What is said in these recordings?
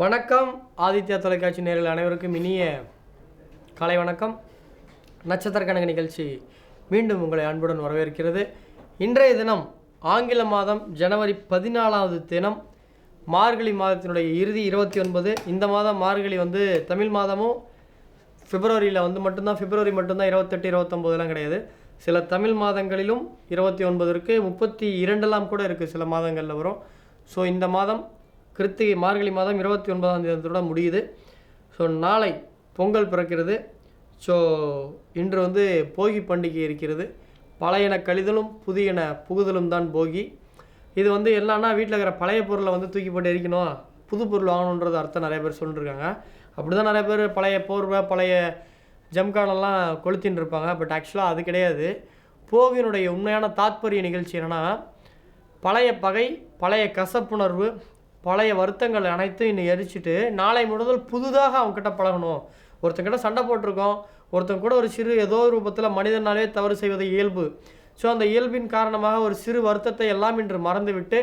வணக்கம் ஆதித்யா தொலைக்காட்சி நேயர்கள் அனைவருக்கும் இனிய காலை வணக்கம். நட்சத்திர கணக்கு நிகழ்ச்சி மீண்டும் உங்களை அன்புடன் வரவேற்கிறது. இன்றைய தினம் ஆங்கில மாதம் ஜனவரி 14வது தினம், மார்கழி மாதத்தினுடைய இறுதி 29. இந்த மாதம் மார்கழி தமிழ் மாதமும் பிப்ரவரியில் மட்டும்தான், பிப்ரவரி மட்டும்தான் 28, 29 கிடையாது. சில தமிழ் மாதங்களிலும் 29 இருக்குது, 32 கூட இருக்குது, சில மாதங்களில் வரும். ஸோ இந்த மாதம் கிருத்திகை மார்கழி மாதம் 29ஆம் தேதியோட முடியுது. ஸோ நாளை பொங்கல் பிறக்கிறது. ஸோ இன்று போகி பண்டிகை இருக்கிறது. பழையன கழிதலும் புதியன புகுதலும் தான் போகி. இது என்னன்னா, வீட்டில் இருக்கிற பழைய பொருளை தூக்கி போட்டு எரிக்கணும், புது பொருள் வாங்கணுன்றது அர்த்தம் நிறைய பேர் சொல்லிட்டுருக்காங்க. அப்படி தான் நிறைய பேர் பழைய போர்வை, பழைய ஜம்கானெல்லாம் கொளுத்தின்னு இருப்பாங்க. பட் ஆக்சுவலாக அது கிடையாது. போகியினுடைய உண்மையான தாத்பரிய நிகழ்ச்சி என்னென்னா, பழைய பகை, பழைய கசப்புணர்வு, பழைய வருத்தங்கள் அனைத்தும் இன்னும் எரிச்சிட்டு நாளை முதல் புதுதாக அவங்ககிட்ட பழகணும். ஒருத்தங்கிட்ட சண்டை போட்டிருக்கோம், ஒருத்தங்க கூட ஒரு சிறு ஏதோ ரூபத்தில் மனிதனாலே தவறு செய்வது இயல்பு. ஸோ அந்த இயல்பின் காரணமாக ஒரு சிறு வருத்தத்தை எல்லாம் இன்று மறந்துவிட்டு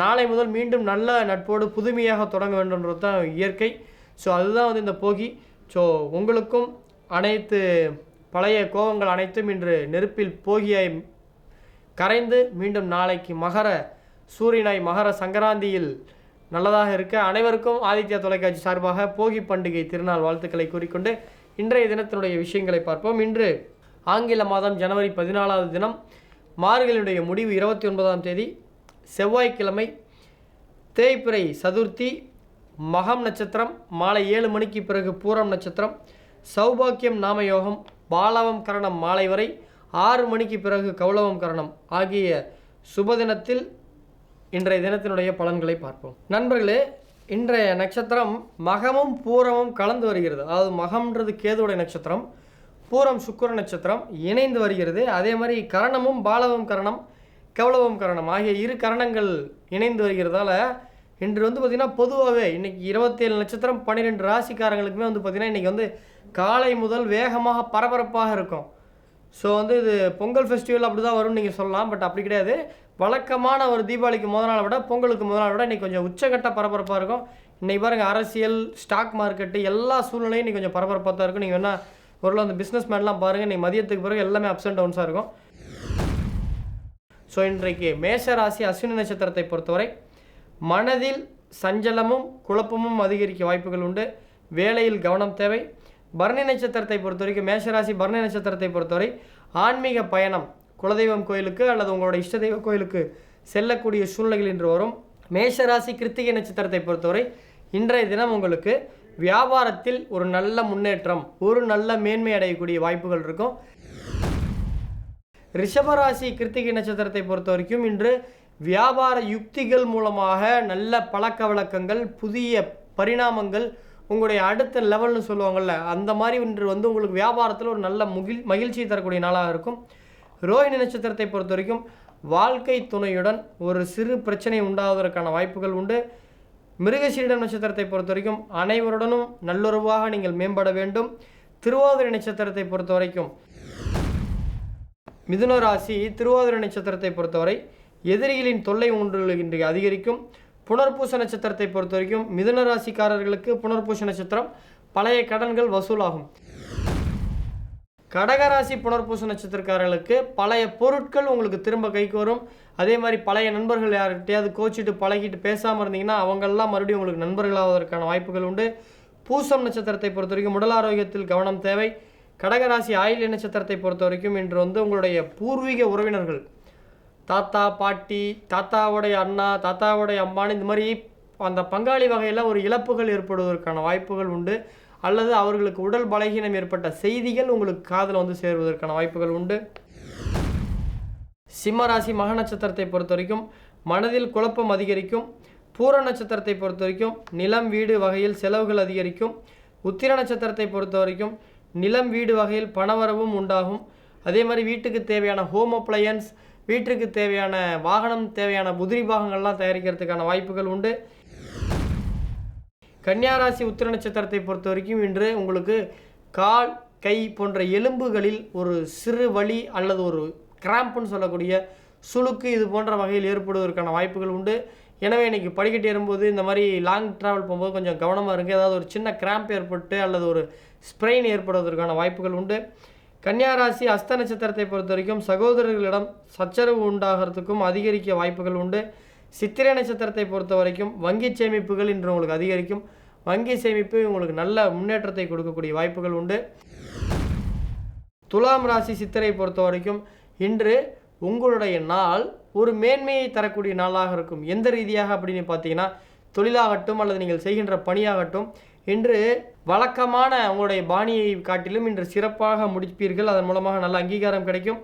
நாளை முதல் மீண்டும் நல்ல நட்போடு புதுமையாக தொடங்க வேண்டும்ன்றது தான் இயற்கை. ஸோ அதுதான் இந்த போகி. ஸோ உங்களுக்கும் அனைத்து பழைய கோபங்கள் அனைத்தும் இன்று நெருப்பில் போகியாய் கரைந்து மீண்டும் நாளைக்கு மகர சூரியனாய் மகர சங்கராந்தியில் நல்லதாக இருக்க அனைவருக்கும் ஆதித்யா தொலைக்காட்சி சார்பாக போகி பண்டிகை திருநாள் வாழ்த்துக்களை கூறிக்கொண்டு இன்றைய தினத்தினுடைய விஷயங்களை பார்ப்போம். இன்று ஆங்கில மாதம் ஜனவரி 14வது தினம், மார்கழியுடைய முடிவு 29ஆம் தேதி, செவ்வாய்க்கிழமை, தேய்பிறை சதுர்த்தி, மகம் நட்சத்திரம், மாலை 7 மணிக்கு பிறகு பூரம் நட்சத்திரம், சௌபாக்கியம் நாமயோகம், பாலவம் கரணம் மாலை வரை, 6 மணிக்கு பிறகு கௌளவம் கரணம் ஆகிய சுபதினத்தில் இன்றைய தினத்தினுடைய பலன்களை பார்ப்போம். நண்பர்களே, இன்றைய நட்சத்திரம் மகமும் பூரமும் கலந்து வருகிறது. அதாவது மகம்ன்றது கேதுவுடைய நட்சத்திரம், பூரம் சுக்கிர நட்சத்திரம் இணைந்து வருகிறது. அதே மாதிரி கரணமும் பாலவம் கரணம், கௌளவம் கரணம் ஆகிய இரு கரணங்கள் இணைந்து வருகிறதால இன்று பார்த்திங்கன்னா பொதுவாகவே இன்றைக்கி 27 நட்சத்திரம் 12 ராசிக்காரங்களுக்குமே பார்த்திங்கன்னா இன்றைக்கி காலை முதல் வேகமாக பரபரப்பாக இருக்கும். ஸோ இது பொங்கல் ஃபெஸ்டிவல் அப்படி தான் வரும்னு நீங்கள் சொல்லலாம். பட் அப்படி கிடையாது. வழக்கமான ஒரு தீபாவளிக்கு முதல் நாளை விட, பொங்கலுக்கு முதல் நாளை விட இன்றைக்கி கொஞ்சம் உச்சகட்ட பரபரப்பாக இருக்கும். இன்றைக்கி பாருங்கள், அரசியல், ஸ்டாக் மார்க்கெட்டு எல்லா சூழ்நிலையும் இன்றைக்கி கொஞ்சம் பரபரப்பாக தான் இருக்கும். நீங்கள் வேணால் ஒரு பிஸ்னஸ் மேன்லாம் பாருங்கள், இன்றைக்கி மதியத்துக்கு பிறகு எல்லாமே அப்ஸ் அண்ட் டவுன்ஸாக இருக்கும். ஸோ இன்றைக்கு மேஷராசி அஸ்வினி நட்சத்திரத்தை பொறுத்தவரை மனதில் சஞ்சலமும் குழப்பமும் அதிகரிக்க வாய்ப்புகள் உண்டு. வேலையில் கவனம் தேவை. பரணி நட்சத்திரத்தை பொறுத்த வரைக்கும், மேஷராசி பரணி நட்சத்திரத்தை பொறுத்தவரை ஆன்மீக பயணம், குலதெய்வம் கோயிலுக்கு அல்லது உங்களோட இஷ்ட தெய்வ கோயிலுக்கு செல்லக்கூடிய சூழ்நிலைகள் இன்று வரும். மேஷராசி கிருத்திகை நட்சத்திரத்தை பொறுத்தவரை இன்றைய தினம் உங்களுக்கு வியாபாரத்தில் ஒரு நல்ல முன்னேற்றம், ஒரு நல்ல மேன்மை அடையக்கூடிய வாய்ப்புகள் இருக்கும். ரிஷபராசி கிருத்திகை நட்சத்திரத்தை பொறுத்த வரைக்கும் இன்று வியாபார யுக்திகள் மூலமாக நல்ல பழக்க வழக்கங்கள், புதிய பரிணாமங்கள், உங்களுடைய அடுத்த லெவல்னு சொல்லுவாங்கள்ல, அந்த மாதிரி இன்று உங்களுக்கு வியாபாரத்தில் ஒரு நல்ல மகிழ்ச்சி தரக்கூடிய நாளாக இருக்கும். ரோஹிணி நட்சத்திரத்தை பொறுத்த வரைக்கும் வாழ்க்கை துணையுடன் ஒரு சிறு பிரச்சனை உண்டாவதற்கான வாய்ப்புகள் உண்டு. மிருகசீரிடம் நட்சத்திரத்தை பொறுத்த வரைக்கும் அனைவருடனும் நல்லுறவாக நீங்கள் மேம்பட வேண்டும். திருவாதிரை நட்சத்திரத்தை பொறுத்த வரைக்கும், மிதுன ராசி திருவாதிரை நட்சத்திரத்தை பொறுத்தவரை எதிரிகளின் தொல்லை ஒன்று இன்று அதிகரிக்கும். புனர்பூச நட்சத்திரத்தை பொறுத்த வரைக்கும் மிதுன ராசிக்காரர்களுக்கு புனர்பூச நட்சத்திரம் பழைய கடன்கள் வசூலாகும். கடகராசி புனர்பூச நட்சத்திரக்காரர்களுக்கு பழைய பொருட்கள் உங்களுக்கு திரும்ப கைக்கு வரும். அதே மாதிரி பழைய நண்பர்கள் யார்கிட்டையாவது கோச்சிட்டு பழகிட்டு பேசாமல் இருந்தீங்கன்னா அவங்கெல்லாம் மறுபடியும் உங்களுக்கு நண்பர்களாவதற்கான வாய்ப்புகள் உண்டு. பூசம் நட்சத்திரத்தை பொறுத்த வரைக்கும் உடல் ஆரோக்கியத்தில் கவனம் தேவை. கடகராசி ஆயில்ய நட்சத்திரத்தை பொறுத்த வரைக்கும் இன்று உங்களுடைய பூர்வீக உறவினர்கள், தாத்தா பாட்டி, தாத்தாவுடைய அண்ணா, தாத்தாவுடைய அம்மானு இந்த மாதிரி அந்த பங்காளி வகையில் ஒரு இழப்புகள் ஏற்படுவதற்கான வாய்ப்புகள் உண்டு. அல்லது அவர்களுக்கு உடல் பலகீனம் ஏற்பட்ட செய்திகள் உங்களுக்கு காதில் சேருவதற்கான வாய்ப்புகள் உண்டு. சிம்மராசி மக நட்சத்திரத்தை பொறுத்த வரைக்கும் மனதில் குழப்பம் அதிகரிக்கும். பூர நட்சத்திரத்தை பொறுத்த வரைக்கும் நிலம் வீடு வகையில் செலவுகள் அதிகரிக்கும். உத்திர நட்சத்திரத்தை பொறுத்த வரைக்கும் நிலம் வீடு வகையில் பணவரவும் உண்டாகும். அதே மாதிரி வீட்டுக்கு தேவையான ஹோம் அப்ளையன்ஸ், வீட்டுக்கு தேவையான வாகனம், தேவையான உதிரி பாகங்கள்லாம் தயாரிக்கிறதுக்கான வாய்ப்புகள் உண்டு. கன்னியாராசி உத்திர நட்சத்திரத்தை பொறுத்த வரைக்கும் இன்று உங்களுக்கு கால், கை போன்ற எலும்புகளில் ஒரு சிறு வலி அல்லது ஒரு கிராம்புன்னு சொல்லக்கூடிய சுளுக்கு இது போன்ற வகையில் ஏற்படுவதற்கான வாய்ப்புகள் உண்டு. எனவே இன்றைக்கி படிக்கட்டு ஏறும்போது இந்த மாதிரி லாங் ட்ராவல் போகும்போது கொஞ்சம் கவனமாக இருங்க. ஏதாவது ஒரு சின்ன கிராம்ப் ஏற்பட்டு அல்லது ஒரு ஸ்ப்ரெயின் ஏற்படுவதற்கான வாய்ப்புகள் உண்டு. கன்னியா ராசி அஸ்த நட்சத்திரத்தை பொறுத்த வரைக்கும் சகோதரர்களிடம் சச்சரவு உண்டாகிறதுக்கும் அதிகரிக்க வாய்ப்புகள் உண்டு. சித்திரை நட்சத்திரத்தை பொறுத்த வரைக்கும் வங்கி சேமிப்புகள் இன்று உங்களுக்கு அதிகரிக்கும். வங்கி சேமிப்பு உங்களுக்கு நல்ல முன்னேற்றத்தை கொடுக்கக்கூடிய வாய்ப்புகள் உண்டு. துலாம் ராசி சித்திரை பொறுத்த வரைக்கும் இன்று உங்களுடைய நாள் ஒரு மேன்மையை தரக்கூடிய நாளாக இருக்கும். எந்த ரீதியாக அப்படின்னு பார்த்தீங்கன்னா, தொழிலாகட்டும் அல்லது நீங்கள் செய்கின்ற பணியாகட்டும், இன்று வழக்கமான உங்களுடைய பாணியை காட்டிலும் இன்று சிறப்பாக முடிப்பீர்கள். அதன் மூலமாக நல்ல அங்கீகாரம் கிடைக்கும்.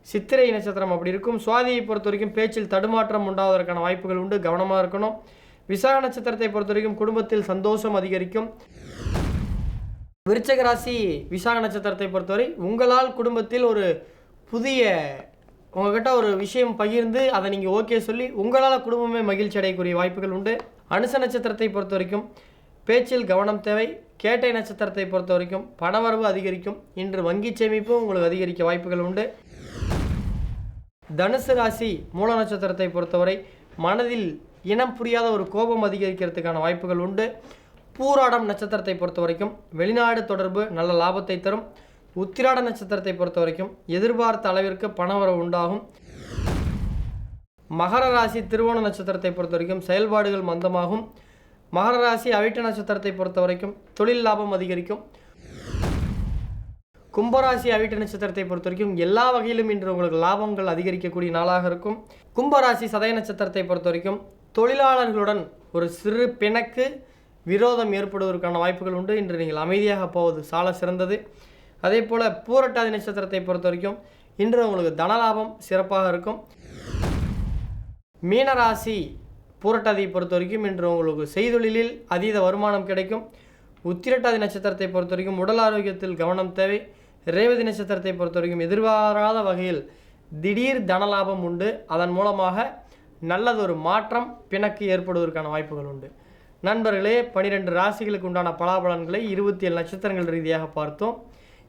சித்திரை நட்சத்திரம் அப்படி இருக்கும். சுவாதியை பொறுத்த வரைக்கும் பேச்சில் தடுமாற்றம் உண்டாவதற்கான வாய்ப்புகள் உண்டு, கவனமாக இருக்கணும். விசாக நட்சத்திரத்தை பொறுத்த வரைக்கும் குடும்பத்தில் சந்தோஷம் அதிகரிக்கும். விருச்சிக ராசி விசாக நட்சத்திரத்தை பொறுத்தவரை உங்களால் குடும்பத்தில் ஒரு புதிய உங்கள்கிட்ட ஒரு விஷயம் பகிர்ந்து அதை நீங்கள் ஓகே சொல்லி உங்களால் குடும்பமே மகிழ்ச்சி அடையக்கூடிய வாய்ப்புகள் உண்டு. அனுச நட்சத்திரத்தை பொறுத்த வரைக்கும் பேச்சில் கவனம் தேவை. கேட்டை நட்சத்திரத்தை பொறுத்த வரைக்கும் பணவரவு அதிகரிக்கும். இன்று வங்கி சேமிப்பும் உங்களுக்கு அதிகரிக்க வாய்ப்புகள் உண்டு. தனுசு ராசி மூல நட்சத்திரத்தை பொறுத்தவரை மனதில் இனம் புரியாத ஒரு கோபம் அதிகரிக்கிறதுக்கான வாய்ப்புகள் உண்டு. பூராடம் நட்சத்திரத்தை பொறுத்த வரைக்கும் வெளிநாடு தொடர்பு நல்ல லாபத்தை தரும். உத்திராட நட்சத்திரத்தை பொறுத்த வரைக்கும் எதிர்பார்த்த அளவிற்கு பணவரவு உண்டாகும். மகர ராசி திருவோண நட்சத்திரத்தை பொறுத்த வரைக்கும் செயல்பாடுகள் மந்தமாகும். மகர ராசி அவிட்ட நட்சத்திரத்தை பொறுத்த வரைக்கும் தொழில் லாபம் அதிகரிக்கும். கும்பராசி அவிட்ட நட்சத்திரத்தை பொறுத்த வரைக்கும் எல்லா வகையிலும் இன்று உங்களுக்கு லாபங்கள் அதிகரிக்கக்கூடிய நாளாக இருக்கும். கும்பராசி சதய நட்சத்திரத்தை பொறுத்த வரைக்கும் தொழிலாளர்களுடன் ஒரு சிறு பிணக்கு விரோதம் ஏற்படுவதற்கான வாய்ப்புகள் உண்டு. இன்று நீங்கள் அமைதியாக போவது சால சிறந்தது. அதே போல் பூரட்டாதி நட்சத்திரத்தை பொறுத்த வரைக்கும் இன்று உங்களுக்கு தனலாபம் சிறப்பாக இருக்கும். மீனராசி பூரட்டாதியை பொறுத்த வரைக்கும் இன்று உங்களுக்கு செய்தொழிலில் அதீத வருமானம் கிடைக்கும். உத்திரட்டாதி நட்சத்திரத்தை பொறுத்த வரைக்கும் உடல் ஆரோக்கியத்தில் கவனம் தேவை. ரேவதி நட்சத்திரத்தை பொறுத்த வரைக்கும் எதிர்பாராத வகையில் திடீர் தனலாபம் உண்டு. அதன் மூலமாக நல்லதொரு மாற்றம் பிணக்கு ஏற்படுவதற்கான வாய்ப்புகள் உண்டு. நண்பர்களே, 12 ராசிகளுக்கு உண்டான பலாபலன்களை 27 நட்சத்திரங்கள் ரீதியாக பார்த்தோம்.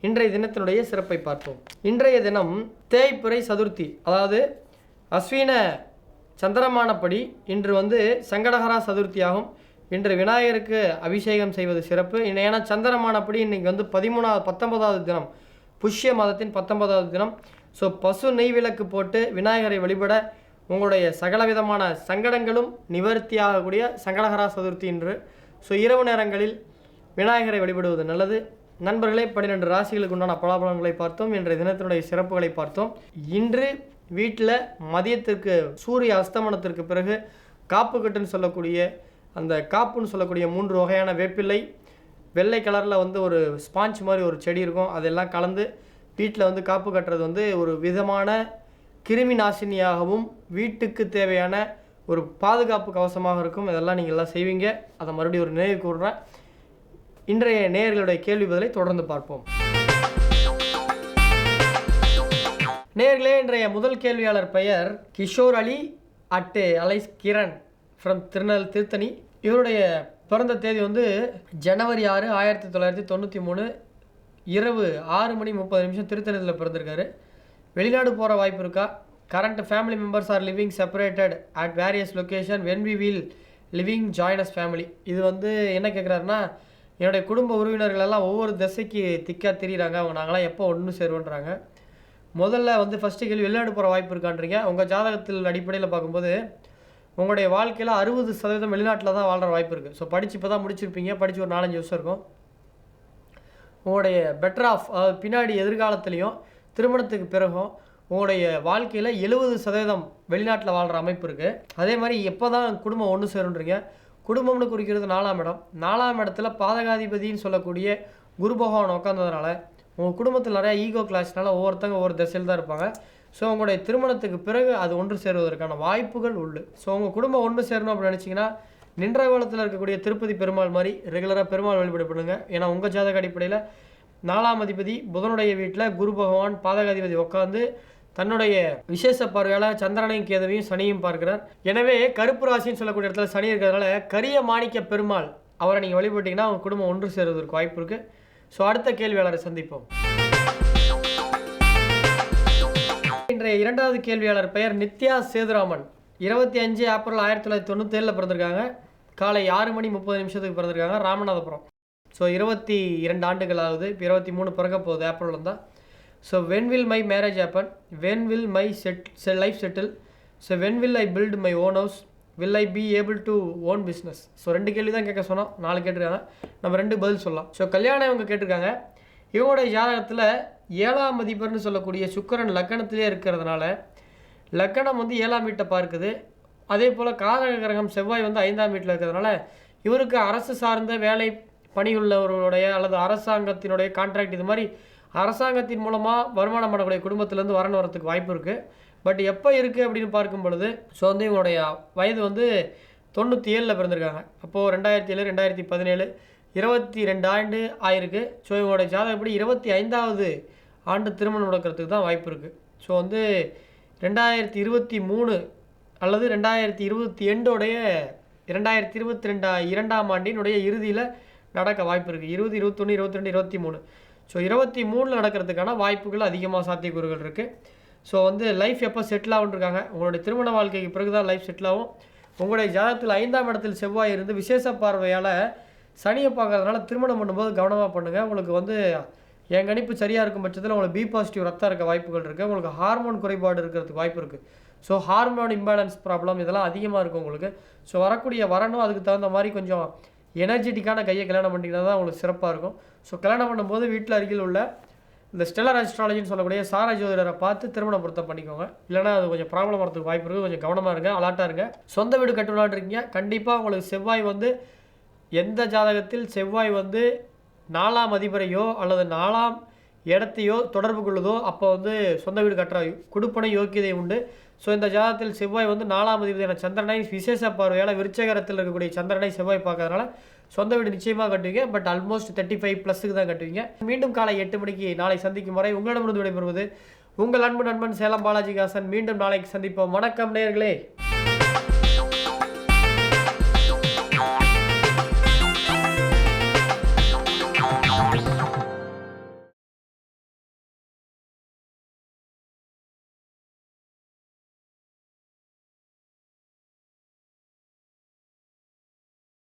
இன்றைய தினத்தினுடைய சிறப்பை பார்த்தோம். இன்றைய தினம் தேய்பிறை சதுர்த்தி, அதாவது அஸ்வின சந்திரமானப்படி இன்று சங்கடஹரா சதுர்த்தியாகும். இன்று விநாயகருக்கு அபிஷேகம் செய்வது சிறப்பு. ஏன்னா சந்திரமானப்படி இன்றைக்கி 19வது தினம், புஷ்ய மாதத்தின் 19வது தினம். ஸோ பசு நெய் விளக்கு போட்டு விநாயகரை வழிபட உங்களுடைய சகலவிதமான சங்கடங்களும் நிவர்த்தியாகக்கூடிய சங்கடஹரா சதுர்த்தி இன்று. ஸோ இரவு நேரங்களில் விநாயகரை வழிபடுவது நல்லது. நண்பர்களே, 12 ராசிகளுக்கு உண்டான பலாபலன்களை பார்த்தோம். இன்றைய தினத்தினுடைய சிறப்புகளை பார்த்தோம். இன்று வீட்டில் மதியத்திற்கு சூரிய அஸ்தமனத்திற்கு பிறகு காப்பு கட்டுன்னு சொல்லக்கூடிய அந்த காப்புன்னு சொல்லக்கூடிய 3 வகையான வேப்பிலை, வெள்ளை கலரில் ஒரு ஸ்பாஞ்ச் மாதிரி ஒரு செடி இருக்கும், அதெல்லாம் கலந்து வீட்டில் காப்பு கட்டுறது ஒரு விதமான கிருமி நாசினியாகவும் வீட்டுக்கு தேவையான ஒரு பாதுகாப்பு கவசமாக இருக்கும். இதெல்லாம் நீங்கள் எல்லாம் செய்வீங்க. அதை மறுபடியும் ஒரு நினைவு கூறுறேன். இன்றைய நேயர்களுடைய கேள்வி பதிலை தொடர்ந்து பார்ப்போம். நேயர்களே, இன்றைய முதல் கேள்வியாளர் பெயர் கிஷோர் அலி அலைஸ் கிரண் ஃப்ரம் திருத்தணி. இவருடைய பிறந்த தேதி ஜனவரி 6, 1993 இரவு 6:30 திருத்தணியில் பிறந்திருக்காரு. வெளிநாடு போகிற வாய்ப்பு இருக்கா? Current family members are living separated at various location when we will living joins family. இது என்ன கேட்குறாருன்னா, என்னுடைய குடும்ப உறவினர்களெல்லாம் ஒவ்வொரு திசைக்கு திக்காக திரிகிறாங்க, அவங்க நாங்களாம் எப்போ ஒன்று சேருவோன்றாங்க. முதல்ல ஃபஸ்ட்டு கேள்வி, வெளிநாடு போகிற வாய்ப்பு இருக்கான்றீங்க. உங்கள் ஜாதகத்தில் அடிப்படையில் பார்க்கும்போது உங்களுடைய வாழ்க்கையில் 60% வெளிநாட்டில் தான் வாழ்கிற வாய்ப்பு இருக்குது. ஸோ படித்து இப்போ தான் முடிச்சிருப்பீங்க, படித்து ஒரு 4-5 வருஷம் இருக்கும். உங்களுடைய பெட்டர் ஆஃப், அதாவது பின்னாடி எதிர்காலத்துலேயும் திருமணத்துக்கு பிறகும் உங்களுடைய வாழ்க்கையில் 70% வெளிநாட்டில் வாழ்கிற அமைப்பு இருக்குது. அதே மாதிரி எப்போ தான் குடும்பம் ஒன்று சேருன்றீங்க. குடும்பம்னு குறிக்கிறது 4ஆம் இடம். 4ஆம் இடத்துல பாதகாதிபதினு சொல்லக்கூடிய குரு பகவான் உட்காந்ததுனால உங்கள் குடும்பத்தில் நிறையா ஈகோ கிளாஸ்னால ஒவ்வொருத்தங்க ஒவ்வொரு திசையில் தான் இருப்பாங்க. ஸோ உங்களுடைய திருமணத்துக்கு பிறகு அது ஒன்று சேருவதற்கான வாய்ப்புகள் உண்டு. ஸோ உங்கள் குடும்பம் ஒன்று சேரணும் அப்படின்னு நினச்சிங்கன்னா நின்ற கோலத்தில் இருக்கக்கூடிய திருப்பதி பெருமாள் மாதிரி ரெகுலராக பெருமாள் வழிபாடு பண்ணுங்கள். ஏன்னா உங்கள் ஜாதக அடிப்படையில் 4ஆம் அதிபதி புதனுடைய வீட்டில் குரு பகவான் பாதகாதிபதி உட்காந்து தன்னுடைய விசேஷ பார்வையால் சந்திரனையும் கேதுவையும் சனியும் பார்க்கிறார். எனவே கருப்பு ராசின்னு சொல்லக்கூடிய இடத்துல சனி இருக்கிறதுனால கரிய மாணிக்க பெருமாள் அவரை நீங்கள் வழிபட்டிங்கன்னா அவங்க குடும்பம் ஒன்று சேருவதற்கு வாய்ப்பு இருக்குது. ஸோ அடுத்த கேள்வியாளரை சந்திப்போம். இன்றைய 2வது கேள்வியாளர் பெயர் நித்யா சேதுராமன். 25 ஏப்ரல் 1997 பிறந்திருக்காங்க. காலை 6:30 பிறந்திருக்காங்க. ராமநாதபுரம். ஸோ 22 ஆண்டுகள் ஆகுது. இப்போ 23 பிறக்க போகுது ஏப்ரல் வந்தால். So when will my marriage happen, when will my life settle, so when will I build my own house, will I be able to own business. So 2 கேள்வி தான் கேட்க சொன்னோம், 4 கேட்டிருக்காங்க. நம்ம 2 பதில் சொல்லலாம். ஸோ கல்யாணம் இவங்க கேட்டிருக்காங்க. இவங்களுடைய ஜாதகத்தில் 7ஆம் அதிபர்னு சொல்லக்கூடிய சுக்கிரன் லக்கணத்திலே இருக்கிறதுனால லக்கணம் வந்து 7ஆம் வீட்டை பார்க்குது. அதே போல் காரக கிரகம் செவ்வாய் வந்து 5ஆம் வீட்டில் இருக்கிறதுனால இவருக்கு அரசு சார்ந்த வேலை பணியுள்ளவர்களுடைய அல்லது அரசாங்கத்தினுடைய கான்ட்ராக்ட் இது மாதிரி அரசாங்கத்தின் மூலமாக வருமானம் பண்ணக்கூடிய குடும்பத்திலேருந்து வரணும் வரத்துக்கு வாய்ப்பு இருக்குது. பட் எப்போ இருக்குது அப்படின்னு பார்க்கும் பொழுது ஸோ வந்து இவங்களுடைய வயது வந்து 97 பிறந்திருக்காங்க. அப்போது 2007 2017 22 ஆண்டு ஆயிருக்கு. ஸோ இவங்களுடைய ஜாதகப்படி 25ஆவது ஆண்டு திருமணம் நடக்கிறதுக்கு தான் வாய்ப்பு இருக்குது. ஸோ வந்து 2023 அல்லது 2022 2ஆம் ஆண்டினுடைய இறுதியில் நடக்க வாய்ப்பு இருக்குது. 20, 21, 22, 23. ஸோ 23 நடக்கிறதுக்கான வாய்ப்புகள் அதிகமாக சாத்தியக்கூறுகள் இருக்குது. ஸோ வந்து லைஃப் எப்போ செட்டில் ஆகுன்னு இருக்காங்க. உங்களுடைய திருமண வாழ்க்கைக்கு பிறகு தான் லைஃப் செட்டில் ஆகும். உங்களுடைய ஜாதகத்தில் 5ஆம் இடத்தில் செவ்வாய் இருந்து விசேஷ பார்வையால் சனியை பார்க்கறதுனால திருமணம் பண்ணும்போது கவனமாக பண்ணுங்கள். உங்களுக்கு வந்து என் கணிப்பு சரியாக இருக்கும் பட்சத்தில் உங்களுக்கு பி பாசிட்டிவ் ரத்தம் இருக்க வாய்ப்புகள் இருக்குது. உங்களுக்கு ஹார்மோன் குறைபாடு இருக்கிறதுக்கு வாய்ப்பு இருக்குது. ஸோ ஹார்மோன் இம்பேலன்ஸ் ப்ராப்ளம் இதெல்லாம் அதிகமாக இருக்கும் உங்களுக்கு. ஸோ வரக்கூடிய வரணும் அதுக்கு தகுந்த மாதிரி கொஞ்சம் எனர்ஜெட்டிக்கான கையை கல்யாணம் பண்ணிங்கன்னா தான் உங்களுக்கு சிறப்பாக இருக்கும். ஸோ கல்யாணம் பண்ணும்போது வீட்டில் அருகில் உள்ள இந்த ஸ்டெல்லர் ஆஸ்ட்ராலஜின்னு சொல்லக்கூடிய சார ஜோதிடரை பார்த்து திருமணம் பொருத்தம் பண்ணிக்கோங்க. இல்லைனா அது கொஞ்சம் ப்ராப்ளம் வரதுக்கு வாய்ப்பு இருக்குது. கொஞ்சம் கவனமாக இருங்க, அலர்ட்டாக இருங்க. சொந்த வீடு கட்டலான்னு இருக்கீங்க, கண்டிப்பாக உங்களுக்கு செவ்வாய் வந்து எந்த ஜாதகத்தில் செவ்வாய் வந்து 4ஆம் அதிபரையோ அல்லது 4ஆம் இடத்தையோ தொடர்பு கொள்ளுதோ அப்போ வந்து சொந்த வீடு கட்டுற கொடுப்பனை யோக்கியதை உண்டு. ஸோ இந்த ஜாதகத்தில் செவ்வாய் வந்து 4ஆம் அதிபதியான சந்திரனை விசேஷ பார்வையால் விருச்சகரத்தில் இருக்கக்கூடிய சந்திரனை செவ்வாய் பார்க்கறதுனால சொந்த வீடு நிச்சயமாக கட்டுவீங்க. பட் ஆல்மோஸ்ட் 35+ தான் கட்டுவீங்க. மீண்டும் காலை 8 மணிக்கு நாளை சந்திக்கும் வரை உங்களிடமிருந்து விடைபெறுவது உங்கள் அன்பு நண்பன் சேலம் பாலாஜி காசன். மீண்டும் நாளைக்கு சந்திப்போம். வணக்கம் நேயர்களே.